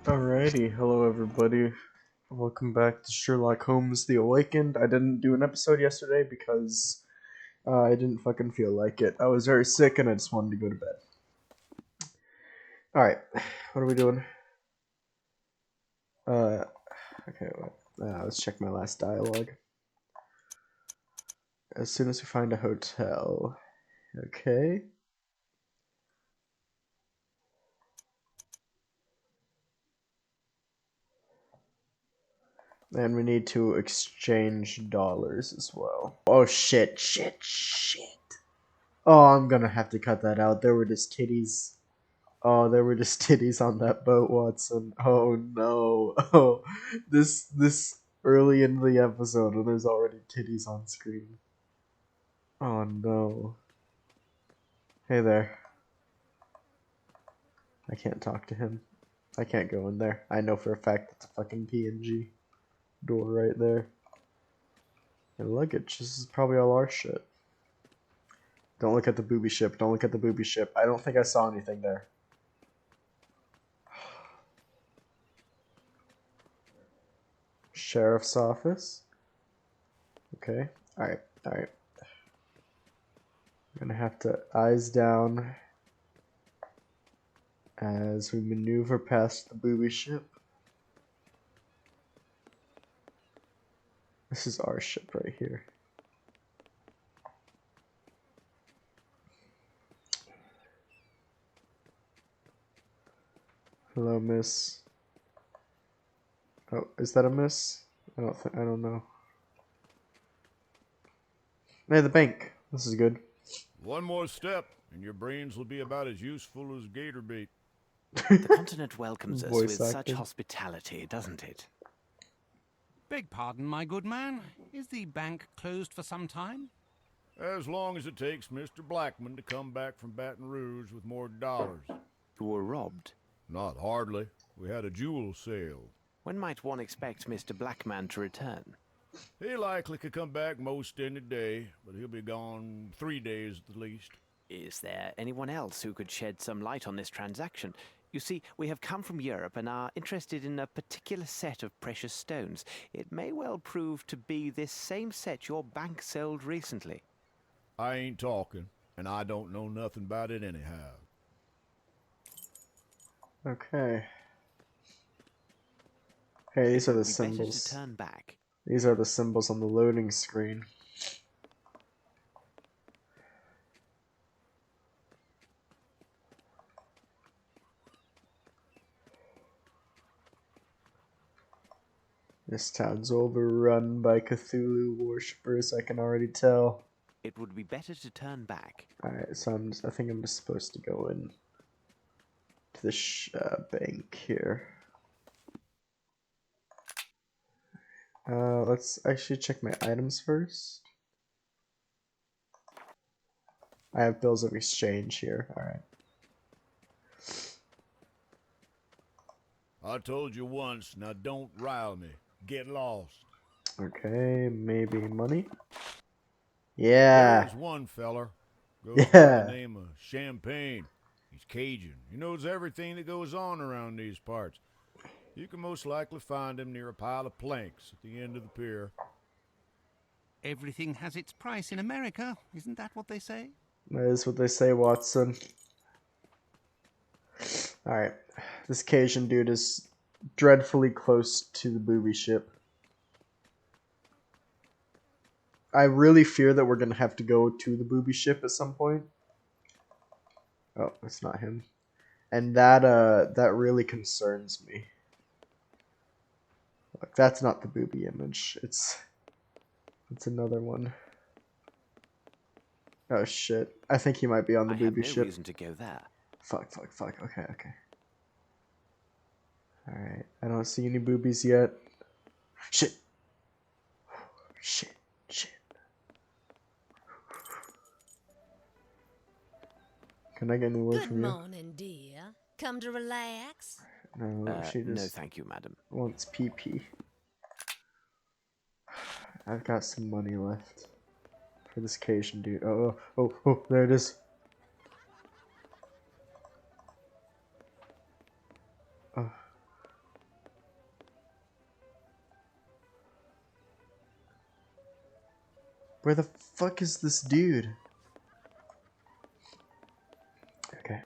Alrighty, hello everybody. Welcome back to Sherlock Holmes: The Awakened. I didn't do an episode yesterday because I didn't fucking feel like it. I was very sick and I just wanted to go to bed. Alright, what are we doing? Okay, let's check my last dialogue. As soon as we find a hotel. Okay. And we need to exchange dollars as well. Oh shit. Oh, I'm gonna have to cut that out. There were just titties. Oh, there were just titties on that boat, Watson. Oh no. Oh, this early in the episode and there's already titties on screen. Oh no. Hey there. I can't talk to him. I can't go in there. I know for a fact it's a fucking PNG door right there. And luggage. This is probably all our shit. Don't look at the booby ship. Don't look at the booby ship. I don't think I saw anything there. Sheriff's office. Okay. Alright. I'm gonna have to eyes down as we maneuver past the booby ship. This is our ship right here. Hello, miss. Oh, is that a miss? I don't know. Hey, the bank. This is good. One more step, and your brains will be about as useful as gator bait. The continent welcomes us Voice with such acting. hospitality, doesn't it? Beg pardon, my good man. Is the bank closed for some time? As long as it takes Mr. Blackman to come back from Baton Rouge with more dollars. You were robbed. Not hardly. We had a jewel sale. When might one expect Mr. Blackman to return? He likely could come back most any day, but he'll be gone 3 days at the least. Is there anyone else who could shed some light on this transaction? You see, we have come from Europe and are interested in a particular set of precious stones. It may well prove to be this same set your bank sold recently. I ain't talking, and I don't know nothing about it anyhow. Okay. Hey, these are the It would be better symbols. to turn back. These are the symbols on the loading screen. This town's overrun by Cthulhu worshippers, I can already tell. It would be better to turn back. Alright, so I think I'm just supposed to go in to the bank here. Let's actually check my items first. I have bills of exchange here. Alright. I told you once, now don't rile me. Get lost. Okay, maybe money? Yeah! There's one feller. Goes by Yeah. the name of Champagne. He's Cajun. He knows everything that goes on around these parts. You can most likely find him near a pile of planks at the end of the pier. Everything has its price in America. Isn't that what they say? That is what they say, Watson. Alright. This Cajun dude is dreadfully close to the booby ship. I really fear that we're gonna have to go to the booby ship at some point. Oh, it's not him. And that really concerns me. Look, that's not the booby image. It's another one. Oh shit. I think he might be on the I have booby no ship. reason to go there. Fuck. Okay. Alright. I don't see any boobies yet. Shit. Can I get any word Good from you? morning, dear. Come to relax? No, she No, just thank you, madam. wants PP. I've got some money left for this Cajun dude. Oh, there it is. Where the fuck is this dude? Okay.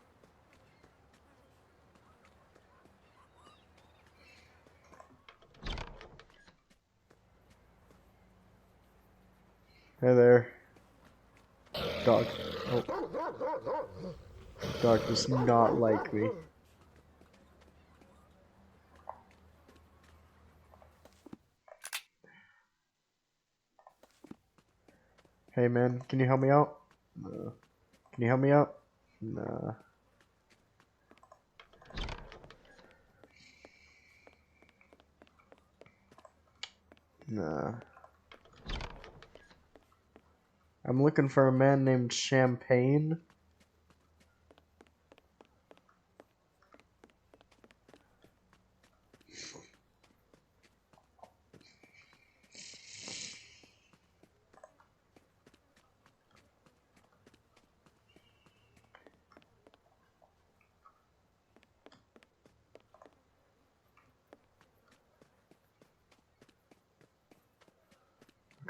Hey there. Dog. Oh. Dog does not like me. Hey man, can you help me out? No. Can you help me out? Nah. Nah. I'm looking for a man named Champagne.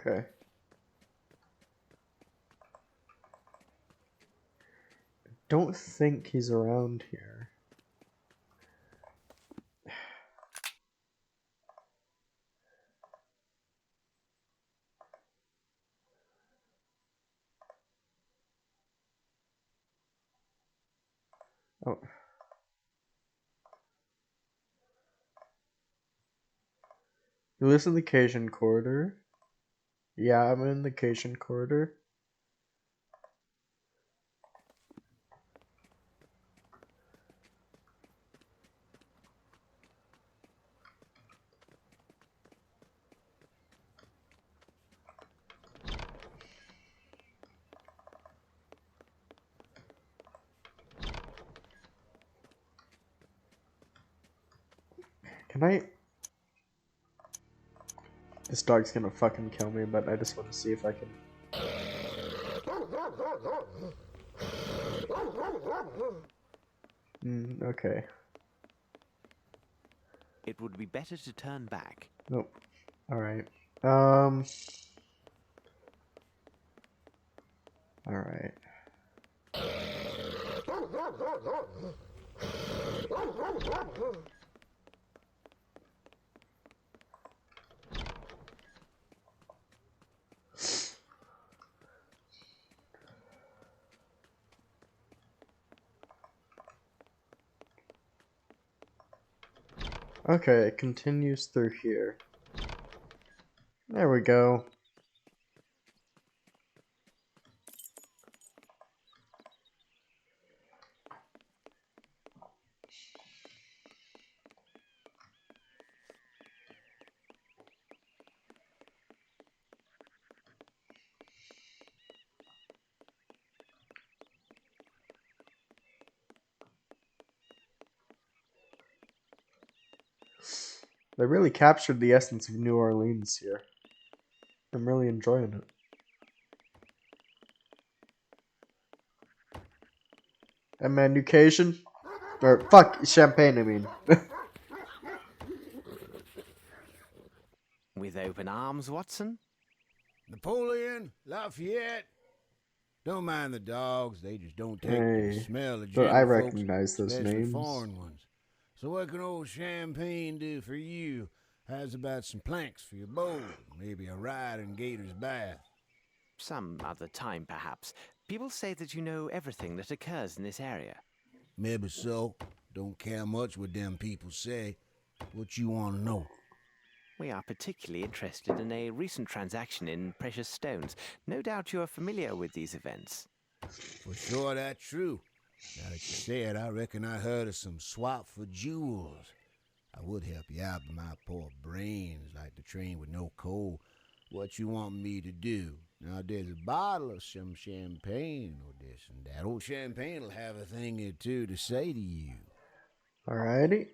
Okay. Don't think he's around here. Oh. You lives in the Cajun corridor? Yeah, I'm in the Cajun corridor. Can I... This dog's gonna fucking kill me, but I just want to see if I can... Okay. It would be better to turn back. Nope. Alright. Alright. Okay, it continues through here. There we go. They really captured the essence of New Orleans here. I'm really enjoying it. And man, New Cajun? Or, fuck, Champagne, I mean. With open arms, Watson? Napoleon, Lafayette. Don't mind the dogs, they just don't take to the Hey. smell of But I gentlefolks, recognize those especially names. foreign ones. So what can old Champagne do for you? How's about some planks for your boat? Maybe a ride in Gator's Bath. Some other time, perhaps. People say that you know everything that occurs in this area. Maybe so. Don't care much what them people say. What you want to know? We are particularly interested in a recent transaction in precious stones. No doubt you are familiar with these events. For sure that's true. Now that you say it, I reckon I heard of some swap for jewels. I would help you out, but my poor brain's like the train with no coal. What you want me to do? Now there's a bottle of some champagne or this and that. Old Champagne'll have a thing or two to say to you. Alrighty.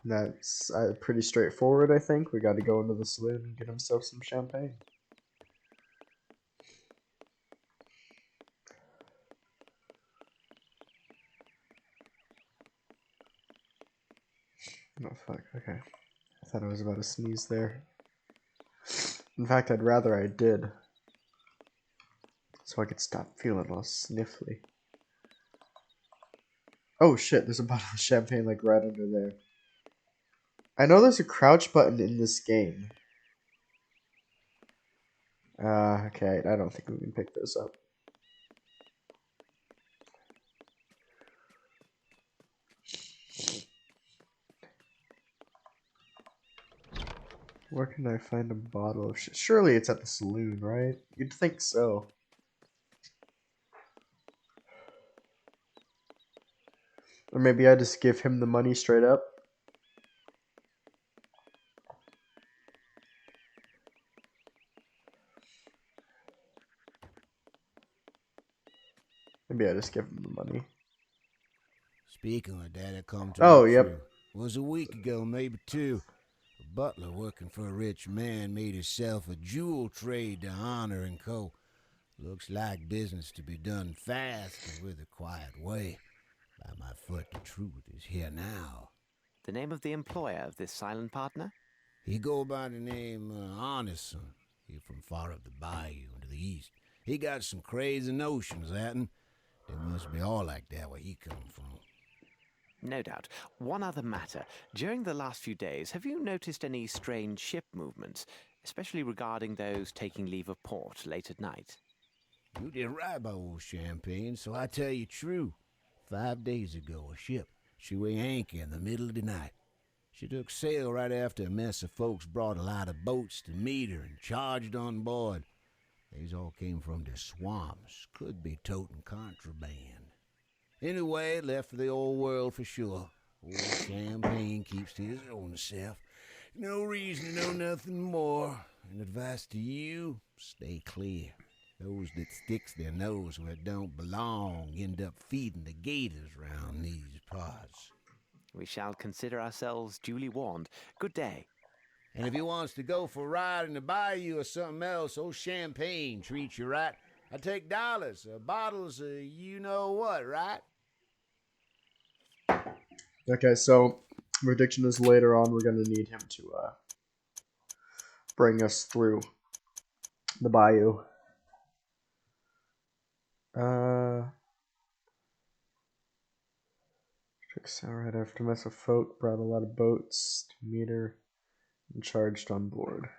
That's pretty straightforward, I think. We gotta go into the saloon and get himself some champagne. Oh, fuck, okay. I thought I was about to sneeze there. In fact, I'd rather I did. so I could stop feeling all sniffly. Oh shit, there's a bottle of champagne like right under there. I know there's a crouch button in this game. Okay, I don't think we can pick this up. Where can I find a bottle of shit? Surely it's at the saloon, right? You'd think so. Or maybe I just give him the money straight up. Maybe I just give him the money. Speaking of that, it come to Oh, me yep. true. Was a week ago, maybe two. A butler working for a rich man made himself a jewel trade to honor and co. Looks like business to be done fast and with a quiet way. By my foot, the truth is here now. The name of the employer of this silent partner? He go by the name Arneson. He from far up the bayou into the east. He got some crazy notions, that'n. They must be all like that where he come from. No doubt. One other matter. During the last few days, have you noticed any strange ship movements, especially regarding those taking leave of port late at night? You did right by old Champagne, so I tell you true. 5 days ago, a ship, she weighed anchor in the middle of the night. She took sail right after a mess of folks brought a lot of boats to meet her and charged on board. These all came from the swamps, could be toting contraband. Anyway, left for the old world for sure. Old Champagne keeps to his own self. No reason to know nothing more. And advice to you, stay clear. Those that sticks their nose where it don't belong end up feeding the gators round these parts. We shall consider ourselves duly warned. Good day. And if you wants to go for a ride in the bayou or something else, old Champagne treats you right. I take dollars, bottles, you know what, right? Okay, so prediction is later on we're gonna need him to bring us through the bayou. Took sail right after mess of folk, brought a lot of boats to meet her, and charged on board.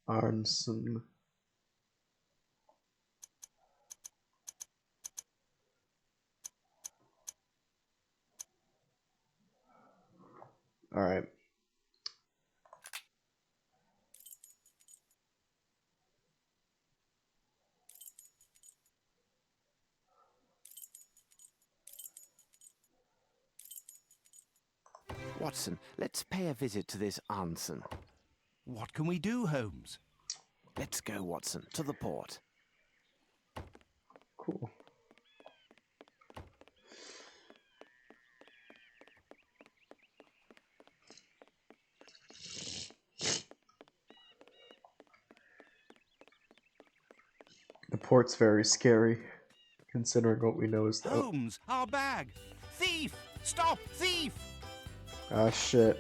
Arnson. All right. Watson, let's pay a visit to this Arnson. What can we do, Holmes? Let's go, Watson, to the port. Cool. The port's very scary, considering what we know is the... Holmes, our bag! Thief! Stop! Thief! Ah, shit.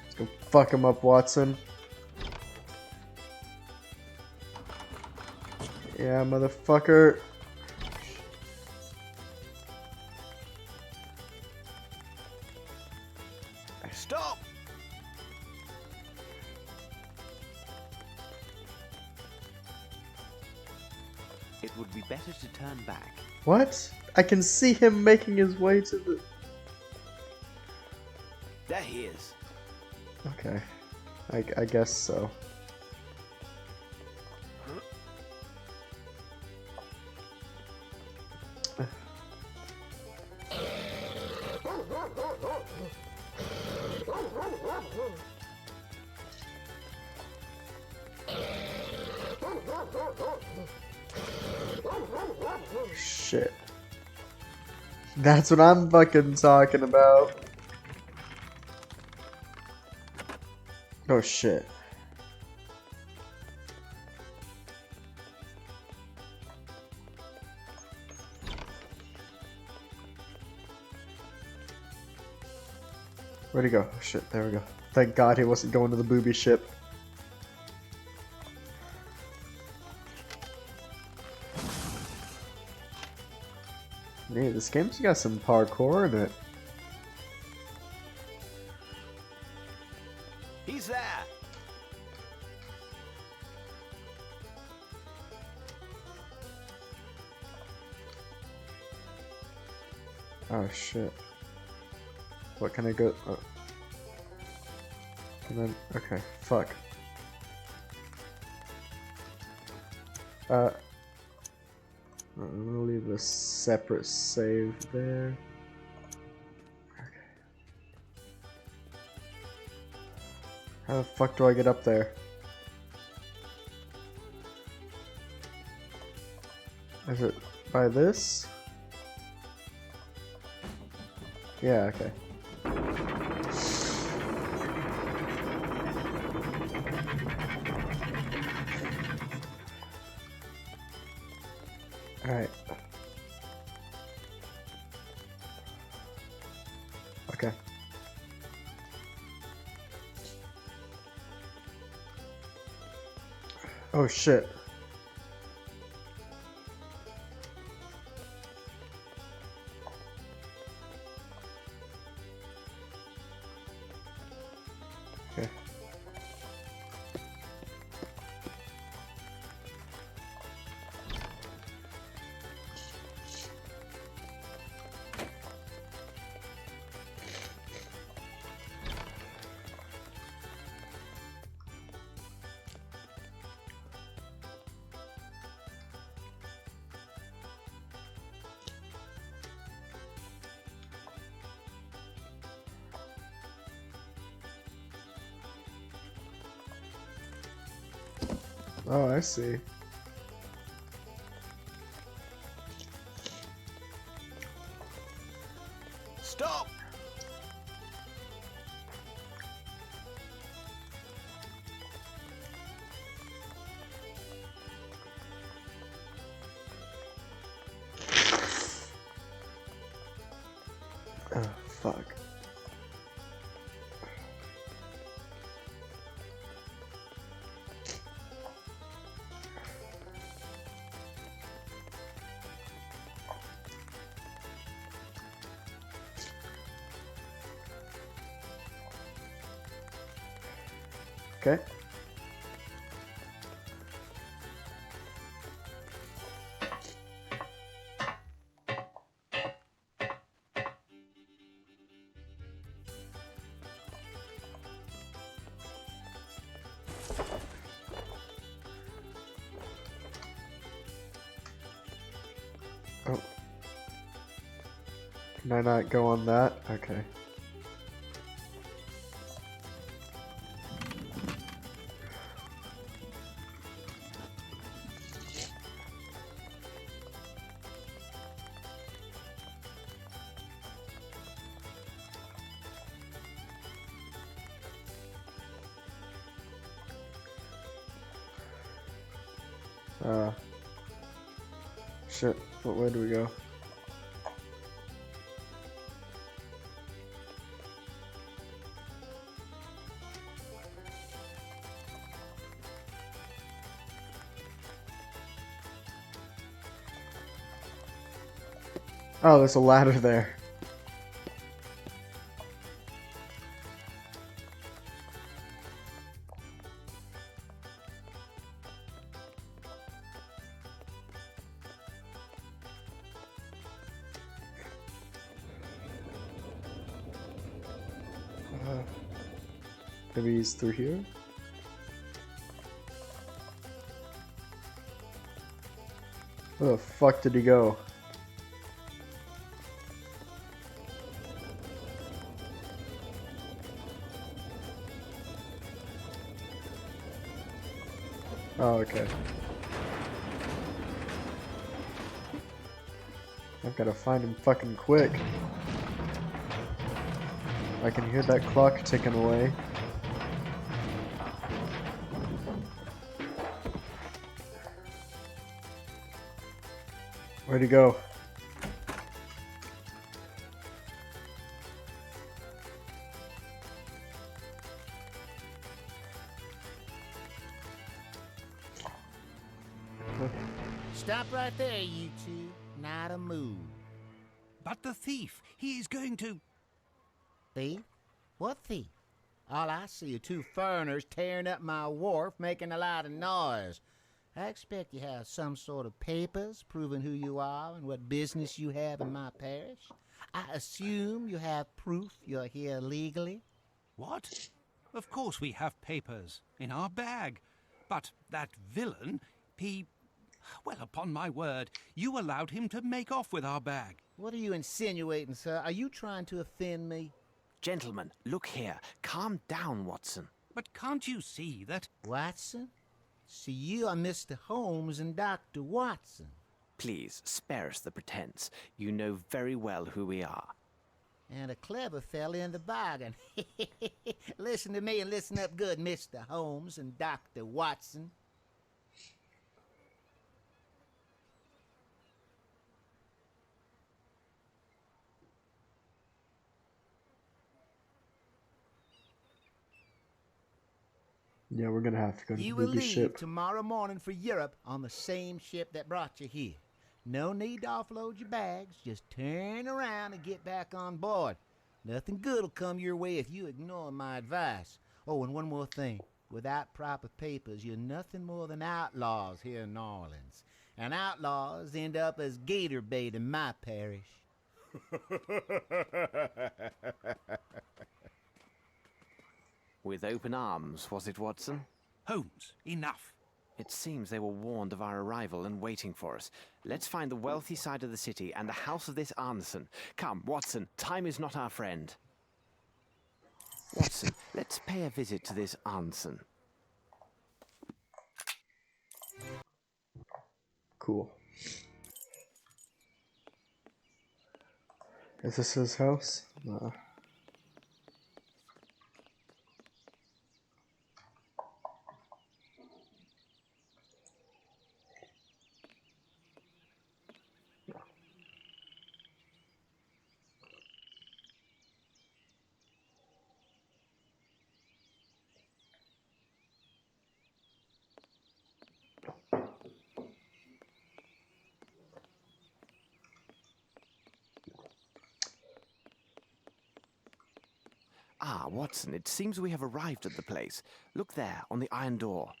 Let's go fuck him up, Watson. Yeah, motherfucker. Stop! It would be better to turn back. What? I can see him making his way to the... There he is. Okay. I guess so. Shit. That's what I'm fucking talking about. Oh shit. Where'd he go? Oh shit, there we go. Thank God he wasn't going to the booby ship. Man, this game's got some parkour in it. He's there. Oh shit. What can I go? Oh. And then, okay, fuck. I'm gonna leave a separate save there. Okay. How the fuck do I get up there? Is it by this? Yeah, okay. Alright. Okay. Oh shit. Okay. Oh, I see. Stop! Oh, fuck. Okay. Oh. Can I not go on that? Okay. Shit. What way do we go? Oh, there's a ladder there. Maybe he's through here? Where the fuck did he go? Oh, okay. I've gotta find him fucking quick. I can hear that clock ticking away. Where'd he go? Stop right there, you two. Not a move. But the thief, he is going to... Thief? What thief? All I see are two foreigners tearing up my wharf, making a lot of noise. I expect you have some sort of papers proving who you are and what business you have in my parish. I assume you have proof you're here legally. What? Of course we have papers in our bag. But that villain, he... Well, upon my word, you allowed him to make off with our bag. What are you insinuating, sir? Are you trying to offend me? Gentlemen, look here. Calm down, Watson. But can't you see that... Watson? So you are Mr. Holmes and Dr. Watson. Please, spare us the pretense. You know very well who we are. And a clever fella in the bargain. Listen to me and listen up good, Mr. Holmes and Dr. Watson. Yeah, we're gonna have to go to You the will booby leave ship. tomorrow morning for Europe on the same ship that brought you here. No need to offload your bags. Just turn around and get back on board. Nothing good will come your way if you ignore my advice. Oh, and one more thing. Without proper papers, you're nothing more than outlaws here in New Orleans. And outlaws end up as gator bait in my parish. With open arms, was it, Watson? Holmes, enough. It seems they were warned of our arrival and waiting for us. Let's find the wealthy side of the city and the house of this Anderson. Come, Watson, time is not our friend. Watson, let's pay a visit to this Anderson. Cool. Is this his house? Nah. Ah, Watson, it seems we have arrived at the place. Look there, on the iron door.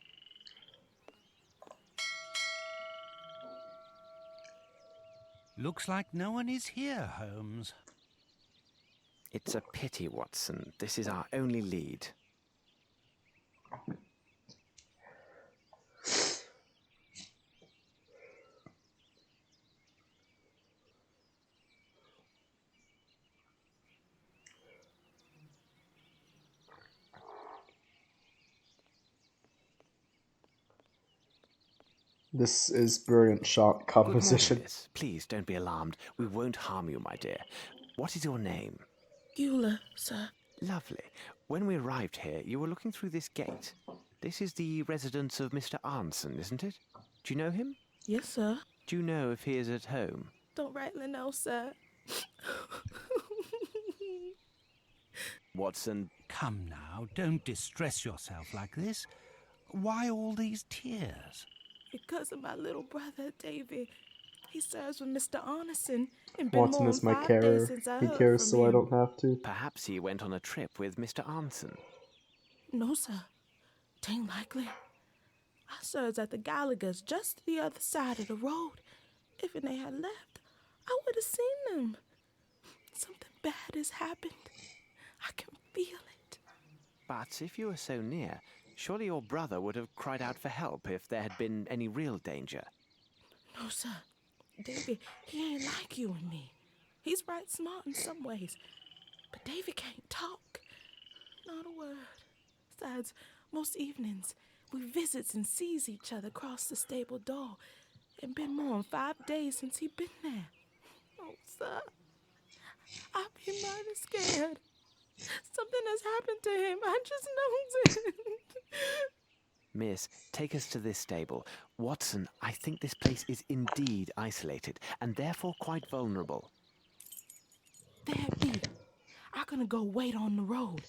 Looks like no one is here, Holmes. It's a pity, Watson. This is our only lead. This is brilliant shot Good morning, composition. miss. Please don't be alarmed. We won't harm you, my dear. What is your name? Eula, sir. Lovely. When we arrived here, you were looking through this gate. This is the residence of Mr. Arnson, isn't it? Do you know him? Yes, sir. Do you know if he is at home? Don't rightly know, sir. Watson, Come now, don't distress yourself like this. Why all these tears? Because of my little brother, Davy. He serves with Mr. Arneson and been Watson more is than my 5 carer. days since I He heard cares from so I him. don't have to. perhaps he went on a trip with Mr. Arnson. No, sir. Tain't likely. I serves at the Gallagher's just the other side of the road. If they had left, I would have seen them. Something bad has happened. I can feel it. But if you were so near, surely your brother would have cried out for help if there had been any real danger. No, sir. Davy, he ain't like you and me. He's right smart in some ways. But Davy can't talk. Not a word. Besides, most evenings, we visits and sees each other across the stable door. It been more than 5 days since he been there. No, sir. I'll be mighty scared. Something has happened to him. I just knows it. Miss, take us to this stable. Watson, I think this place is indeed isolated, and therefore quite vulnerable. There be. I'm gonna go wait on the road.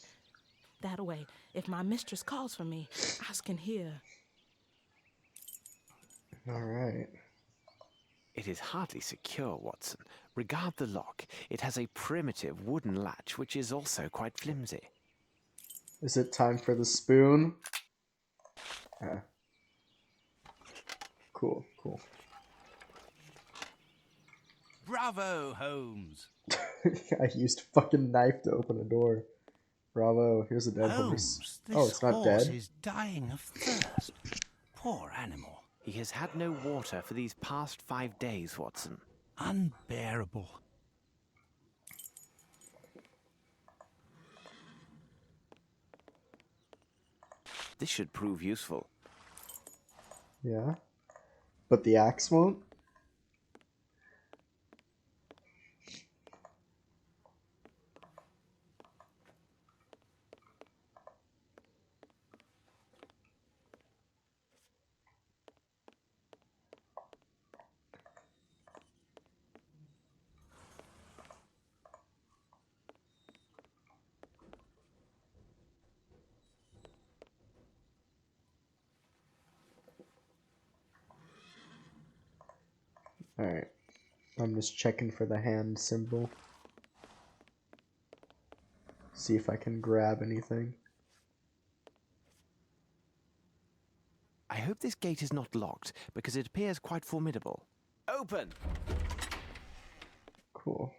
That way, if my mistress calls for me, I can hear. Alright. It is hardly secure, Watson. Regard the lock. It has a primitive wooden latch, which is also quite flimsy. Is it time for the spoon? Ah. Cool, cool. Bravo, Holmes. I used a fucking knife to open a door. Bravo, here's a dead horse. Holmes, this Oh, it's not horse dead? is dying of thirst. Poor animal. He has had no water for these past 5 days, Watson. Unbearable. This should prove useful. Yeah. But the axe won't? Alright. I'm just checking for the hand symbol. See if I can grab anything. I hope this gate is not locked, because it appears quite formidable. Open! Cool.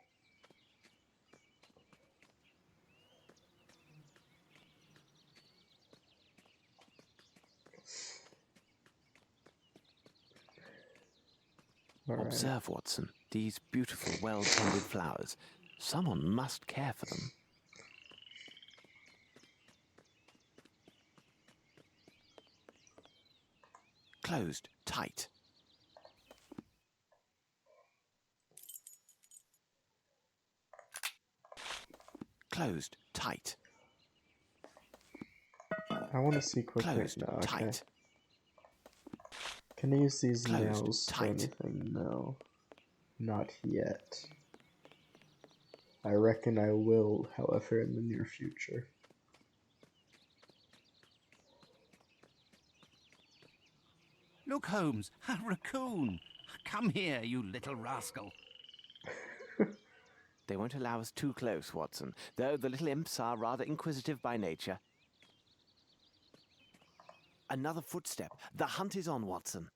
Alright. Observe, Watson, these beautiful, well-tended flowers. Someone must care for them. Closed tight. Closed tight. I want to see quickly. Closed No, okay. tight. Can I use these Closed nails for tight. anything? No. Not yet. I reckon I will, however, in the near future. Look, Holmes, a raccoon. Come here, you little rascal. They won't allow us too close, Watson, though the little imps are rather inquisitive by nature. Another footstep. The hunt is on, Watson.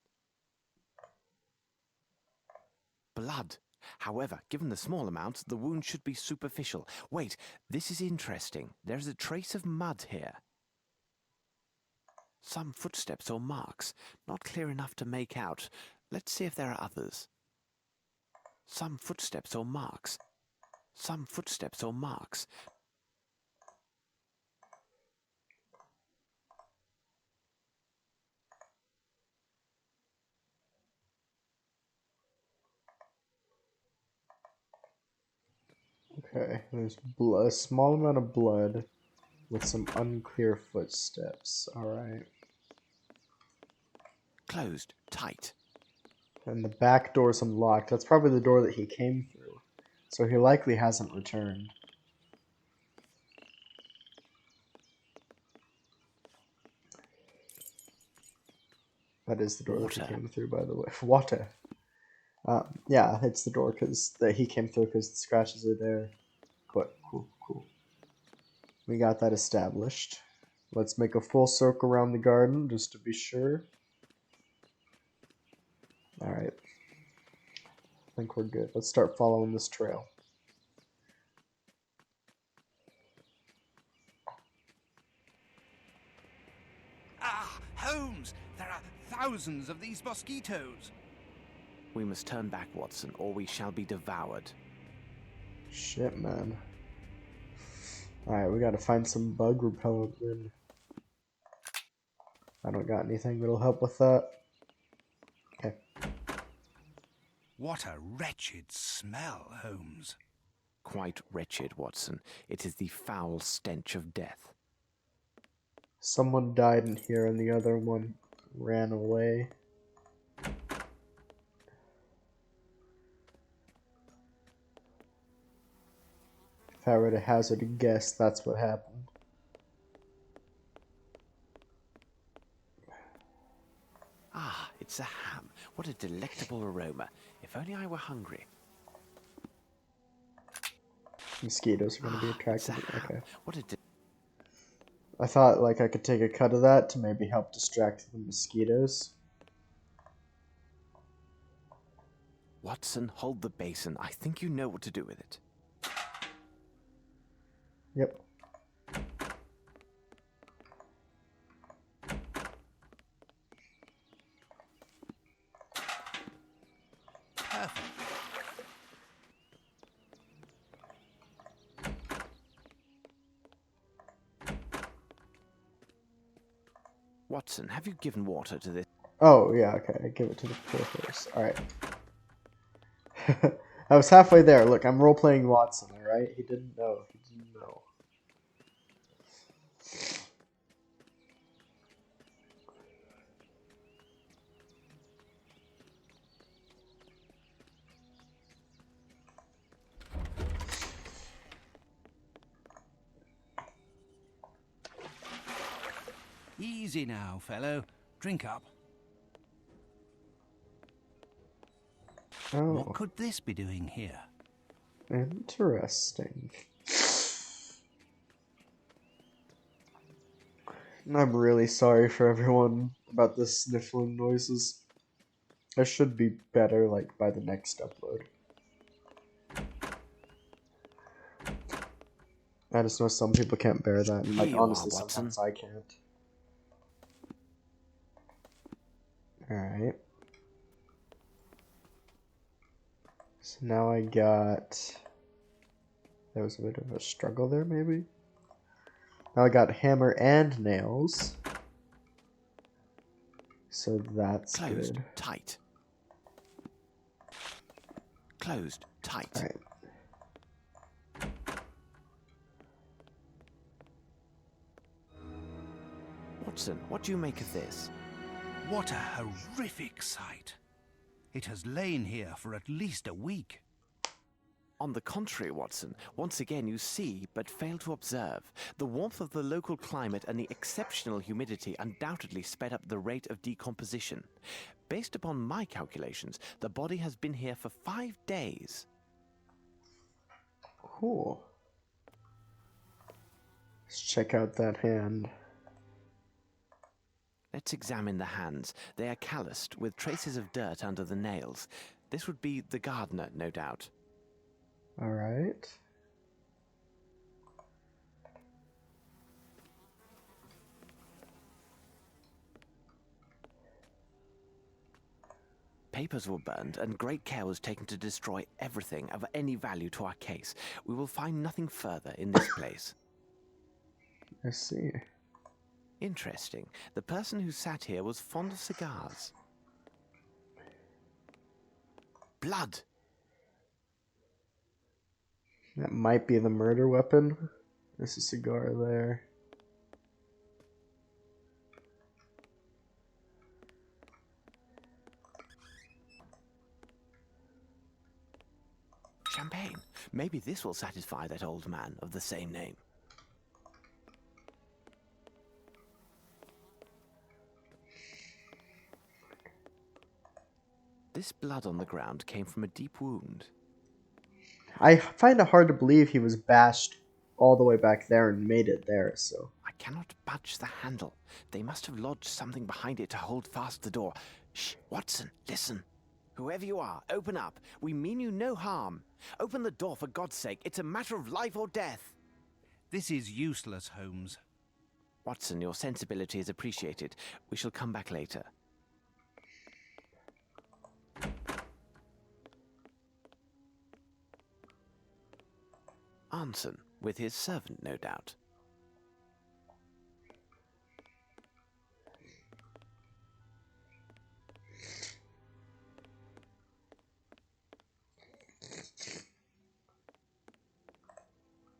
Blood. However, given the small amount, the wound should be superficial. Wait, this is interesting. There is a trace of mud here. Some footsteps or marks, not clear enough to make out. Let's see if there are others. Some footsteps or marks. Some footsteps or marks. Okay, there's a small amount of blood with some unclear footsteps. Alright. Closed tight. And the back door's unlocked. That's probably the door that he came through. So he likely hasn't returned. That is the door that he Water. came through, by the way. Water. Yeah, it's the door that he came through because the scratches are there. Cool. We got that established. Let's make a full circle around the garden just to be sure. Alright. I think we're good. Let's start following this trail. Ah, Holmes, there are thousands of these mosquitoes. We must turn back, Watson, or we shall be devoured. Shit, man. Alright, we gotta find some bug repellent then. I don't got anything that'll help with that. Okay. What a wretched smell, Holmes. Quite wretched, Watson. It is the foul stench of death. Someone died in here and the other one ran away. If I were to hazard a guess, that's what happened. Ah, it's a ham. What a delectable aroma. If only I were hungry. Mosquitoes are going to be It's a attracted. ham. Okay. What a I thought like I could take a cut of that to maybe help distract the mosquitoes. Watson, hold the basin. I think you know what to do with it. Yep. Perfect. Watson, have you given water to this? Oh, yeah, okay. I give it to the poor horse. Alright. I was halfway there. Look, I'm role-playing Watson, alright? He didn't know. He didn't know. Easy now, fellow. Drink up. Oh, What could this be doing here? interesting. I'm really sorry for everyone about the sniffling noises. I should be better, like, by the next upload. I just know some people can't bear that, and, like, Here you are, honestly, Watson. sometimes I can't. Alright. So now I got... There was a bit of a struggle there, maybe? Now I got hammer and nails. So that's Closed, good. tight. Closed, tight. Alright. Watson, what do you make of this? What a horrific sight. It has lain here for at least a week. On the contrary, Watson, once again you see but fail to observe. The warmth of the local climate and the exceptional humidity undoubtedly sped up the rate of decomposition. Based upon my calculations, the body has been here for 5 days. Cool. Let's check out that hand. Let's examine the hands. They are calloused, with traces of dirt under the nails. This would be the gardener, no doubt. Alright. Papers were burned, and great care was taken to destroy everything of any value to our case. We will find nothing further in this place. I see. Interesting. The person who sat here was fond of cigars. Blood! That might be the murder weapon. There's a cigar there. Champagne. Maybe this will satisfy that old man of the same name. This blood on the ground came from a deep wound. I find it hard to believe he was bashed all the way back there and made it there, so... I cannot budge the handle. They must have lodged something behind it to hold fast the door. Shh, Watson, listen. Whoever you are, open up. We mean you no harm. Open the door for God's sake. It's a matter of life or death. This is useless, Holmes. Watson, your sensibility is appreciated. We shall come back later. Anson, with his servant, no doubt.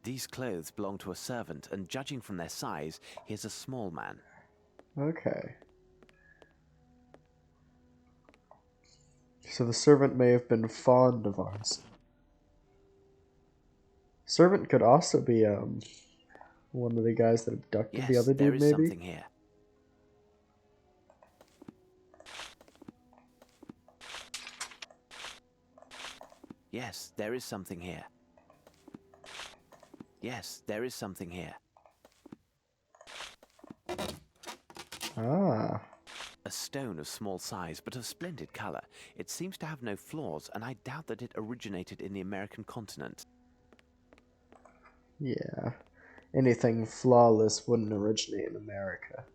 These clothes belong to a servant, and judging from their size, he is a small man. Okay. So the servant may have been fond of arson. Servant could also be one of the guys that abducted the Yes, other there dude, is maybe. something here. Yes, there is something here. Yes, there is something here. Ah. A stone of small size, but of splendid color. It seems to have no flaws, and I doubt that it originated in the American continent. Yeah. Anything flawless wouldn't originate in America.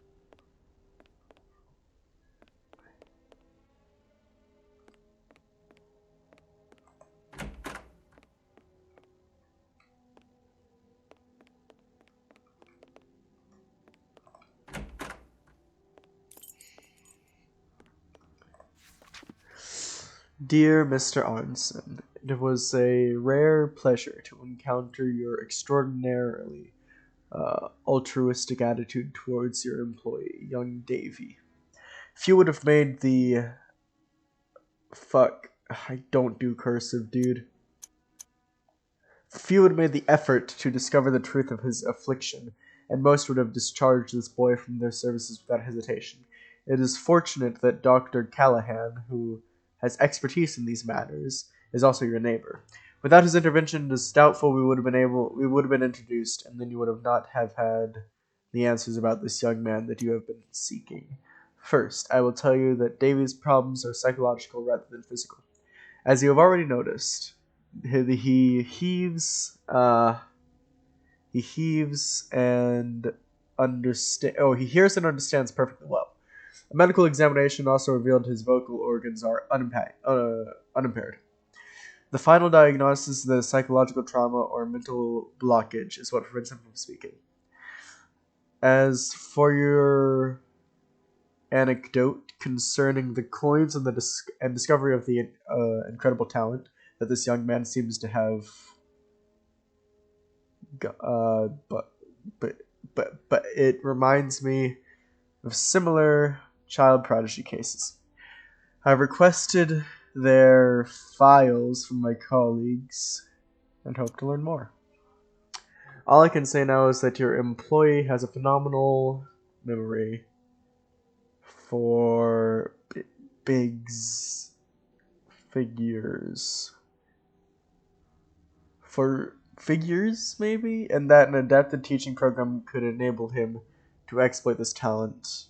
Dear Mr. Arnson, it was a rare pleasure to encounter your extraordinarily altruistic attitude towards your employee, young Davy. If you would have made the... Fuck. I don't do cursive, dude. Few had made the effort to discover the truth of his affliction, and most would have discharged this boy from their services without hesitation. It is fortunate that Dr. Callahan, who has expertise in these matters, is also your neighbor. Without his intervention, it is doubtful we would have been introduced, and then you would have not have had the answers about this young man that you have been seeking. First, I will tell you that Davy's problems are psychological rather than physical. As you have already noticed, he heaves and he hears and understands perfectly well. A medical examination also revealed his vocal organs are unimpaired. The final diagnosis of the psychological trauma or mental blockage is what prevents him from speaking. As for your anecdote concerning the coins and and discovery of the incredible talent that this young man seems to have, but it reminds me of similar child prodigy cases. I've requested their files from my colleagues and hope to learn more. All I can say now is that your employee has a phenomenal memory for Big's figures. For figures, maybe? And that an adapted teaching program could enable him to exploit this talent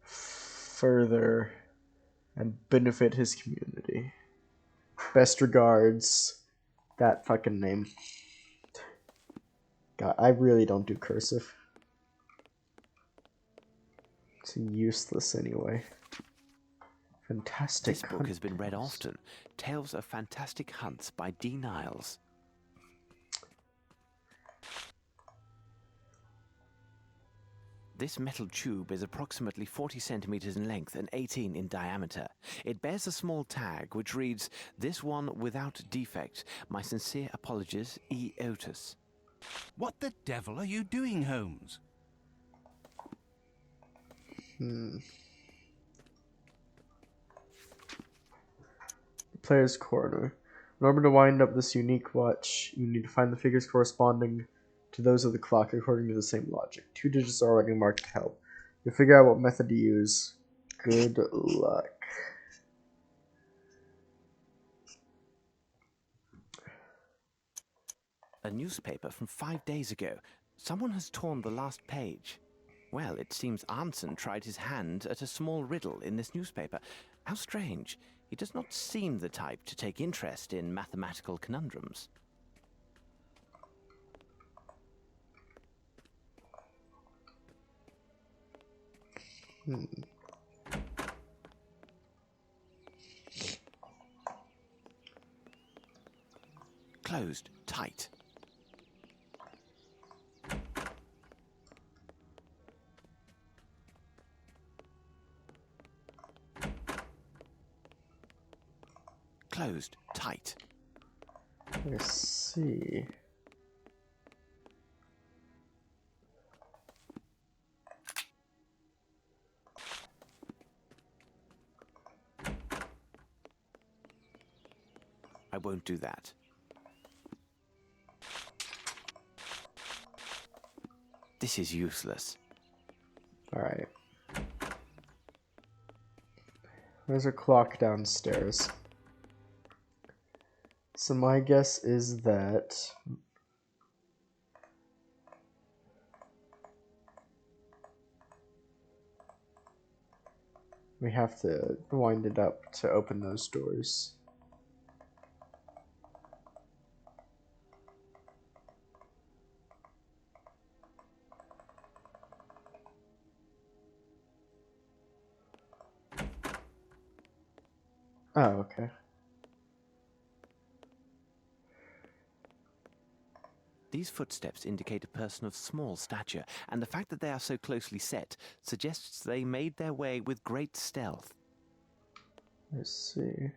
further and benefit his community. Best regards, that fucking name. God, I really don't do cursive. It's useless anyway. Fantastic This book has been read often. Tales of Fantastic Hunts by D. Niles. This metal tube is approximately 40 centimeters in length and 18 in diameter. It bears a small tag which reads, "This one without defect. My sincere apologies, E. Otis." What the devil are you doing, Holmes? Player's Corner. In order to wind up this unique watch, you need to find the figures corresponding to those of the clock according to the same logic. 2 digits are already marked to help. You figure out what method to use. Good luck. A newspaper from 5 days ago. Someone has torn the last page. Well, it seems Arnson tried his hand at a small riddle in this newspaper. How strange. He does not seem the type to take interest in mathematical conundrums. Closed tight. Closed tight. Let's see. I won't do that. This is useless. Alright. There's a clock downstairs. So my guess is that we have to wind it up to open those doors. Oh, okay. These footsteps indicate a person of small stature, and the fact that they are so closely set suggests they made their way with great stealth. Let's see.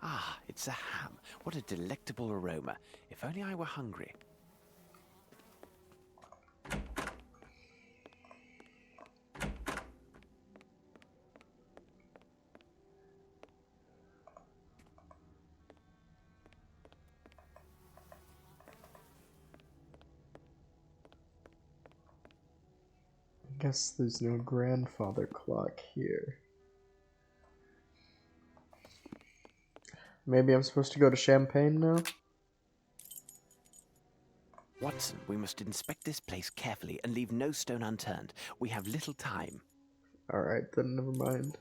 Ah, it's a ham. What a delectable aroma. If only I were hungry. I guess there's no grandfather clock here. Maybe I'm supposed to go to Champagne now? Watson, we must inspect this place carefully and leave no stone unturned. We have little time. Alright, then never mind.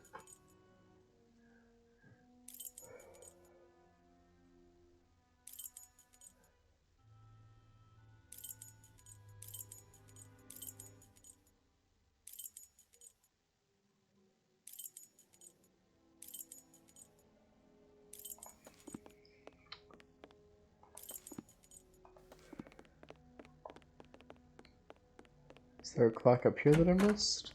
Is there a clock up here that I missed?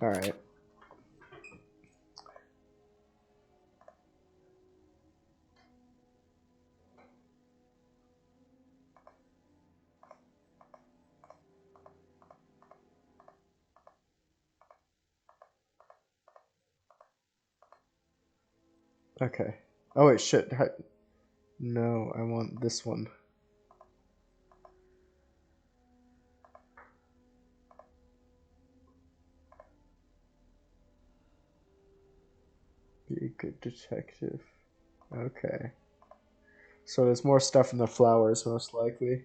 Alright. Okay. Oh wait, shit. No, I want this one. Be a good detective. Okay. So there's more stuff in the flowers, most likely.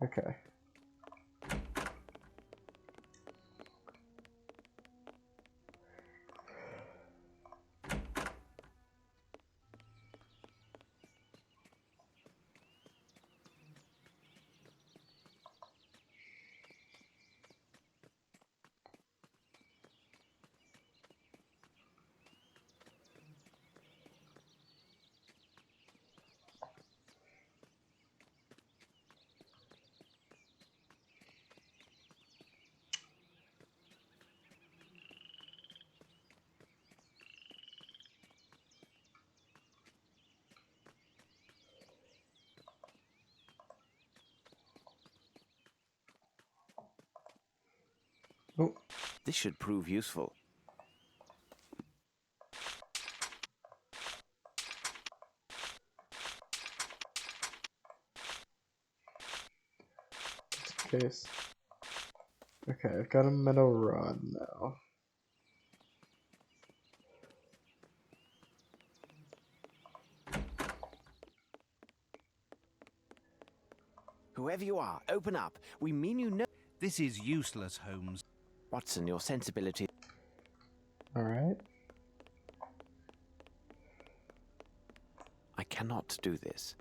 Okay. Oh, This should prove useful. just in case. Okay, I've got a metal rod now. Whoever you are, open up. We mean you no... This is useless, Holmes. Watson, your sensibility... Alright. I cannot do this.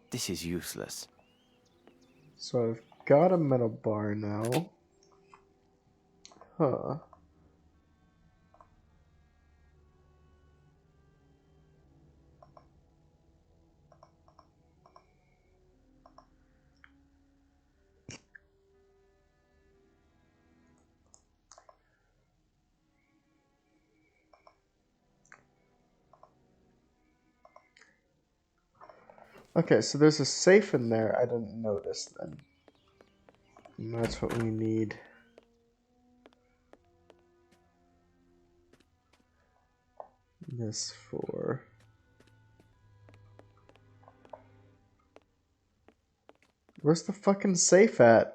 This is useless. So I've got a metal bar now. Huh. Okay, so there's a safe in there I didn't notice then. And that's what we need. This for. Where's the fucking safe at?